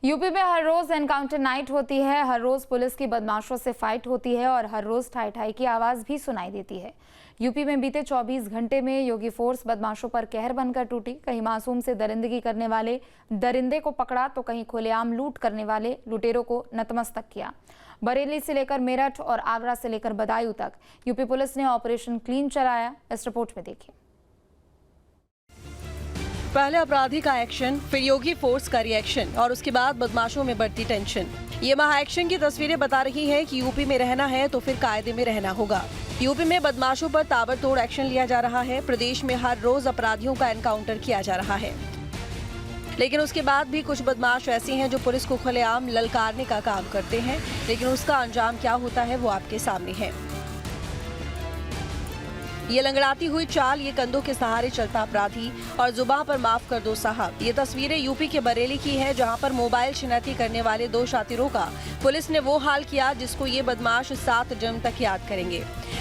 UP में हर रोज encounter night होती है, हर रोज पुलिस की बदमाशों से फाइट होती है और हर रोज ठाई ठाई की आवाज भी सुनाई देती है। यूपी में बीते 24 घंटे में योगी फोर्स बदमाशों पर कहर बनकर टूटी। कहीं मासूम से दरिंदगी करने वाले दरिंदे को पकड़ा तो कहीं खुलेआम लूट करने वाले लुटेरों को नतमस्तक किया। बरेली से लेकर मेरठ और आगरा से लेकर बदायूं तक यूपी पुलिस ने ऑपरेशन क्लीन चलाया। इस रिपोर्ट में देखिए। पहले अपराधी का एक्शन, फिर योगी फोर्स का रिएक्शन और उसके बाद बदमाशों में बढ़ती टेंशन। ये महा एक्शन की तस्वीरें बता रही हैं कि यूपी में रहना है तो फिर कायदे में रहना होगा। यूपी में बदमाशों पर ताबड़तोड़ एक्शन लिया जा रहा है। प्रदेश में हर रोज अपराधियों का एनकाउंटर किया जा रहा है, लेकिन उसके बाद भी कुछ बदमाश ऐसे हैं जो पुलिस को खुलेआम ललकारने का काम करते हैं, लेकिन उसका अंजाम क्या होता है वो आपके सामने है। ये लंगड़ाती हुई चाल, ये कंधों के सहारे चलता अपराधी और जुबान पर माफ कर दो साहब। ये तस्वीरें यूपी के बरेली की हैं, जहां पर मोबाइल छिनैती करने वाले दो शातिरों का पुलिस ने वो हाल किया जिसको ये बदमाश 7 जन्म तक याद करेंगे।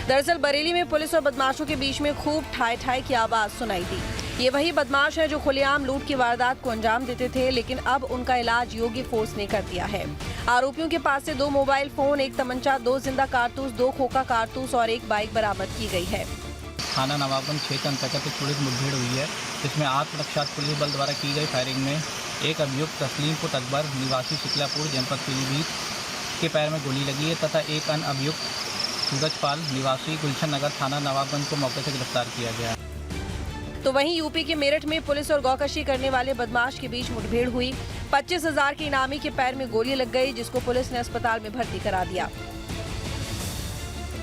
दरअसल बरेली में पुलिस और बदमाशों के बीच में खूब ठाई ठाई की आवाज सुनाई दी। ये वही बदमाश है जो खुलेआम लूट की वारदात को अंजाम देते थे, लेकिन अब उनका इलाज योगी फोर्स ने कर दिया है। आरोपियों के पास से 2 मोबाइल फोन, 1 तमंचा, 2 जिंदा कारतूस, 2 खोखा कारतूस और 1 बाइक बरामद की गई है। थाना नवाबगंज क्षेत्र अंतर्गत एक पुलिस मुठभेड़ हुई है, जिसमें आत्मरक्षा पुलिस बल द्वारा की गई फायरिंग में एक अभियुक्त तस्लीमपुर अकबर निवासी शिकलापुर जनपद पीलीभीत के पैर में गोली लगी है तथा एक अन्य अभियुक्त सूरजपाल निवासी गुलशन नगर थाना नवाबगंज को मौके से गिरफ्तार किया गया। तो वहीं यूपी के मेरठ में पुलिस और गौकशी करने वाले बदमाश के बीच मुठभेड़ हुई। 25,000 के इनामी के पैर में गोली लग गई, जिसको पुलिस ने अस्पताल में भर्ती करा दिया।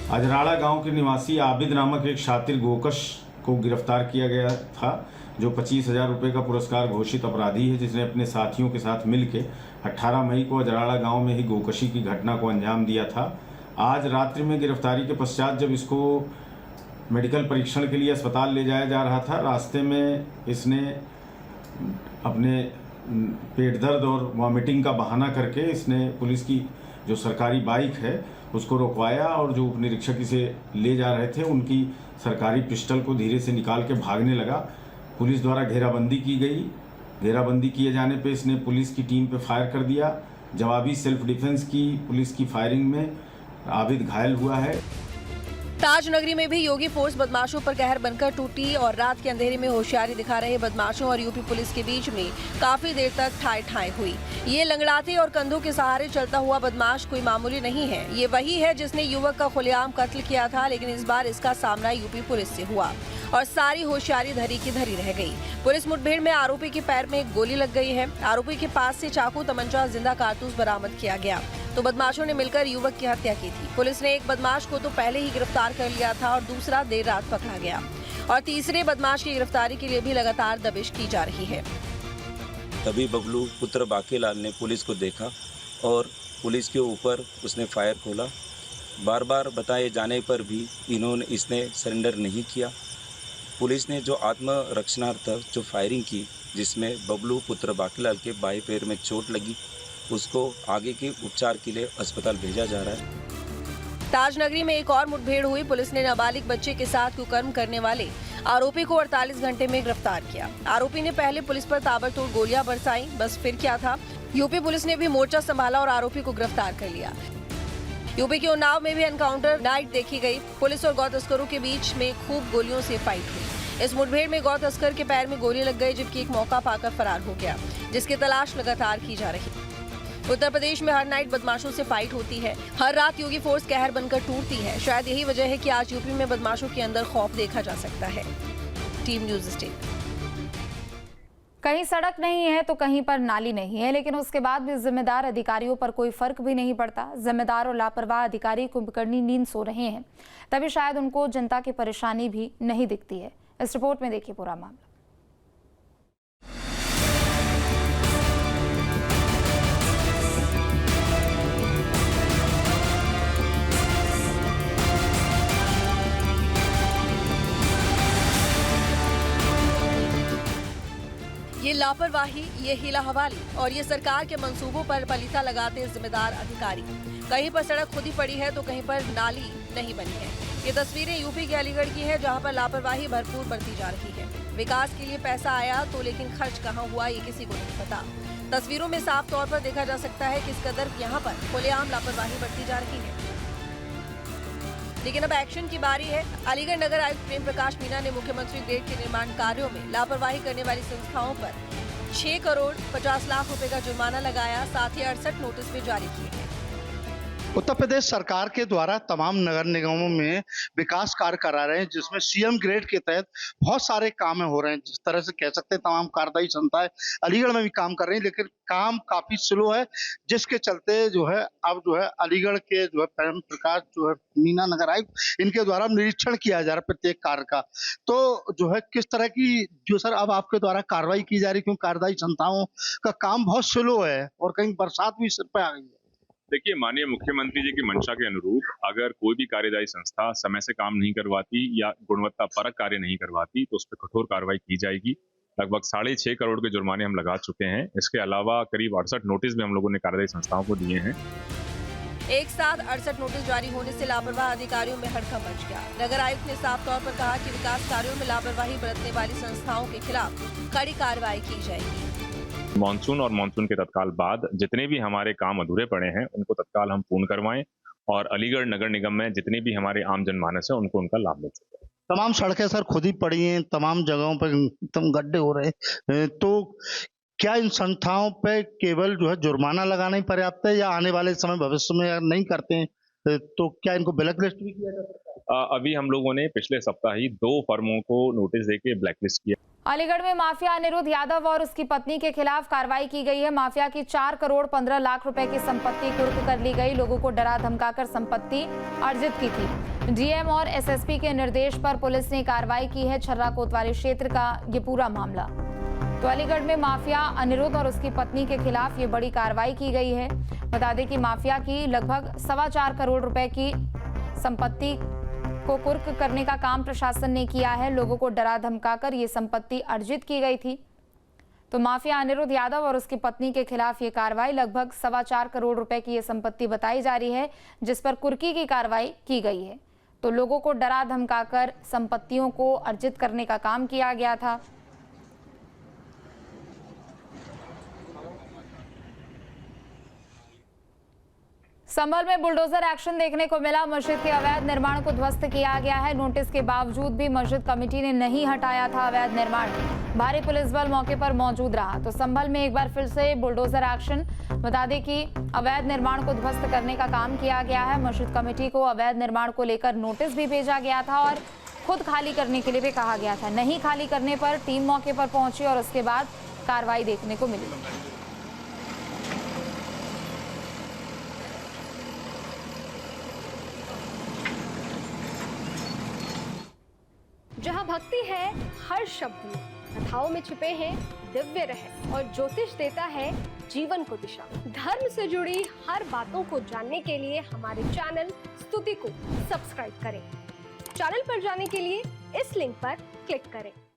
अजराड़ा गांव के निवासी आबिद नामक एक शातिर गोकश को गिरफ्तार किया गया था, जो 25,000 रुपये का पुरस्कार घोषित अपराधी है, जिसने अपने साथियों के साथ मिलकर 18 मई को अजराड़ा गांव में ही गोकशी की घटना को अंजाम दिया था। आज रात्रि में गिरफ्तारी के पश्चात जब इसको मेडिकल परीक्षण के लिए अस्पताल ले जाया जा रहा था, रास्ते में इसने अपने पेट दर्द और वॉमिटिंग का बहाना करके इसने पुलिस की जो सरकारी बाइक है उसको रोकवाया और जो उपनिरीक्षक इसे ले जा रहे थे उनकी सरकारी पिस्टल को धीरे से निकाल के भागने लगा। पुलिस द्वारा घेराबंदी की गई। घेराबंदी किए जाने पे इसने पुलिस की टीम पे फायर कर दिया। जवाबी सेल्फ डिफेंस की पुलिस की फायरिंग में आबिद घायल हुआ है। ताजनगरी में भी योगी फोर्स बदमाशों पर कहर बनकर टूटी और रात के अंधेरे में होशियारी दिखा रहे बदमाशों और यूपी पुलिस के बीच में काफी देर तक ठाई ठाई हुई। ये लंगड़ाते और कंधों के सहारे चलता हुआ बदमाश कोई मामूली नहीं है। ये वही है जिसने युवक का खुलेआम कत्ल किया था, लेकिन इस बार इसका सामना यूपी पुलिस से हुआ और सारी होशियारी धरी की धरी रह गई। पुलिस मुठभेड़ में आरोपी के पैर में एक गोली लग गई है। आरोपी के पास से चाकू, तमंचा, जिंदा कारतूस बरामद किया गया। तो बदमाशों ने मिलकर युवक की हत्या की थी। पुलिस ने एक बदमाश को तो पहले ही गिरफ्तार कर लिया था और दूसरा देर रात पकड़ा गया और तीसरे बदमाश की गिरफ्तारी के लिए भी लगातार दबिश की जा रही है। तभी बबलू पुत्र बाकीलाल ने पुलिस को देखा और पुलिस के ऊपर उसने फायर खोला। बार बार बताए जाने पर भी इसने सरेंडर नहीं किया। पुलिस ने जो आत्मरक्षणार्थ जो फायरिंग की, जिसमें बबलू पुत्र बाकीलाल के बाएं पैर में चोट लगी, उसको आगे के उपचार के लिए अस्पताल भेजा जा रहा है। ताजनगरी में एक और मुठभेड़ हुई। पुलिस ने नाबालिग बच्चे के साथ कुकर्म करने वाले आरोपी को 48 घंटे में गिरफ्तार किया। आरोपी ने पहले पुलिस पर ताबड़तोड़ गोलियां बरसाई, बस फिर क्या था। यूपी पुलिस ने भी मोर्चा संभाला और आरोपी को गिरफ्तार कर लिया। यूपी के उन्नाव में भी एनकाउंटर नाइट देखी गई। पुलिस और गौ तस्करों के बीच में खूब गोलियों से फाइट हुई। इस मुठभेड़ में गौ तस्कर के पैर में गोली लग गई, जबकि एक मौका पाकर फरार हो गया, जिसकी तलाश लगातार की जा रही। उत्तर प्रदेश में हर नाइट बदमाशों से फाइट होती है, हर रात योगी फोर्स कहर बनकर टूटती है। शायद यही वजह है कि आज यूपी में बदमाशों के अंदर खौफ देखा जा सकता है। Team news state. कहीं सड़क नहीं है तो कहीं पर नाली नहीं है, लेकिन उसके बाद भी जिम्मेदार अधिकारियों पर कोई फर्क भी नहीं पड़ता। जिम्मेदार और लापरवाह अधिकारी कुंभकर्णी नींद सो रहे हैं, तभी शायद उनको जनता की परेशानी भी नहीं दिखती है। इस रिपोर्ट में देखिए पूरा मामला। ये लापरवाही, ये हीला हवाली और ये सरकार के मंसूबों पर पलीता लगाते जिम्मेदार अधिकारी। कहीं पर सड़क खुदी पड़ी है तो कहीं पर नाली नहीं बनी है। ये तस्वीरें यूपी के अलीगढ़ की है, जहां पर लापरवाही भरपूर बरती जा रही है। विकास के लिए पैसा आया तो लेकिन खर्च कहां हुआ ये किसी को नहीं पता। तस्वीरों में साफ तौर पर देखा जा सकता है किस कदर यहाँ पर खुलेआम लापरवाही बरती जा रही है। लेकिन अब एक्शन की बारी है। अलीगढ़ नगर आयुक्त प्रेम प्रकाश मीना ने मुख्यमंत्री गेट के निर्माण कार्यों में लापरवाही करने वाली संस्थाओं पर 6 करोड़ 50 लाख रुपए का जुर्माना लगाया, साथ ही 68 नोटिस भी जारी किए हैं। उत्तर प्रदेश सरकार के द्वारा तमाम नगर निगमों में विकास कार्य करा रहे हैं, जिसमें सीएम ग्रेड के तहत बहुत सारे काम हो रहे हैं। जिस तरह से कह सकते हैं तमाम कार्यदायी संस्थाएं अलीगढ़ में भी काम कर रही हैं, लेकिन काम काफी स्लो है, जिसके चलते जो है अब जो है अलीगढ़ के जो है प्रेम प्रकाश जो है मीना नगर आयुक्त, इनके द्वारा निरीक्षण किया जा रहा है प्रत्येक कार्य का। तो जो है किस तरह की जो सर अब आपके द्वारा कार्रवाई की जा रही है, क्योंकि कार्यदायी संस्थाओं का काम बहुत स्लो है और कहीं बरसात भी सिर पे आ गई है। देखिए, माननीय मुख्यमंत्री जी की मंशा के अनुरूप अगर कोई भी कार्यदायी संस्था समय से काम नहीं करवाती या गुणवत्ता परक कार्य नहीं करवाती तो उस पर कठोर कार्रवाई की जाएगी। लगभग 6.5 करोड़ के जुर्माने हम लगा चुके हैं। इसके अलावा करीब 68 नोटिस भी हम लोगों ने कार्यदायी संस्थाओं को दिए हैं। एक साथ 68 नोटिस जारी होने से लापरवाह अधिकारियों में हड़कंप मच गया। नगर आयुक्त ने साफ तौर पर कहा कि विकास कार्यों में लापरवाही बरतने वाली संस्थाओं के खिलाफ कड़ी कार्रवाई की जाएगी। मानसून और मानसून के तत्काल बाद जितने भी हमारे काम अधूरे पड़े हैं उनको तत्काल हम पूर्ण करवाएं और अलीगढ़ नगर निगम में जितने भी हमारे आम जनमानस है उनको उनका लाभ मिल सके। तमाम सड़कें सर खुद ही पड़ी हैं, तमाम जगहों पर एकदम गड्ढे हो रहे हैं, तो क्या इन संस्थाओं पे केवल जो है जुर्माना लगाना ही पर्याप्त है या आने वाले समय भविष्य में अगर नहीं करते हैं तो क्या इनको ब्लैक लिस्ट भी किया जा सकता है? अभी हम लोगों ने पिछले सप्ताह ही 2 फर्मों को नोटिस देके ब्लैक लिस्ट किया। अलीगढ़ में माफिया अनिरुद्ध यादव और उसकी पत्नी के खिलाफ कार्रवाई की गई है। माफिया की 4 करोड़ 15 लाख रुपए की संपत्ति कुर्क कर ली गई। लोगों को डरा धमकाकर संपत्ति अर्जित की थी। डीएम और एसएसपी के निर्देश पर पुलिस ने कार्रवाई की है। छर्रा कोतवाली क्षेत्र का ये पूरा मामला। तो अलीगढ़ में माफिया अनिरुद्ध और उसकी पत्नी के खिलाफ ये बड़ी कार्रवाई की गई है। बता दें कि माफिया की लगभग 4.25 करोड़ रुपए की संपत्ति को कुर्क करने का काम प्रशासन ने किया है। लोगों को डरा धमकाकर ये संपत्ति अर्जित की गई थी। तो माफिया अनिरुद्ध यादव और उसकी पत्नी के खिलाफ ये कार्रवाई लगभग 4.25 करोड़ रुपए की ये संपत्ति बताई जा रही है, जिस पर कुर्की की कार्रवाई की गई है। तो लोगों को डरा धमकाकर संपत्तियों को अर्जित करने का काम किया गया था। संभल में बुलडोजर एक्शन देखने को मिला। मस्जिद के अवैध निर्माण को ध्वस्त किया गया है। नोटिस के बावजूद भी मस्जिद कमेटी ने नहीं हटाया था अवैध निर्माण। भारी पुलिस बल मौके पर मौजूद रहा। तो संभल में एक बार फिर से बुलडोजर एक्शन। बता दें कि अवैध निर्माण को ध्वस्त करने का काम किया गया है। मस्जिद कमेटी को अवैध निर्माण को लेकर नोटिस भी भेजा गया था और खुद खाली करने के लिए भी कहा गया था। नहीं खाली करने पर टीम मौके पर पहुंची और उसके बाद कार्रवाई देखने को मिली। जहाँ भक्ति है हर शब्द में, कथाओं में छुपे हैं दिव्य रहस्य और ज्योतिष देता है जीवन को दिशा। धर्म से जुड़ी हर बातों को जानने के लिए हमारे चैनल स्तुति को सब्सक्राइब करें। चैनल पर जाने के लिए इस लिंक पर क्लिक करें।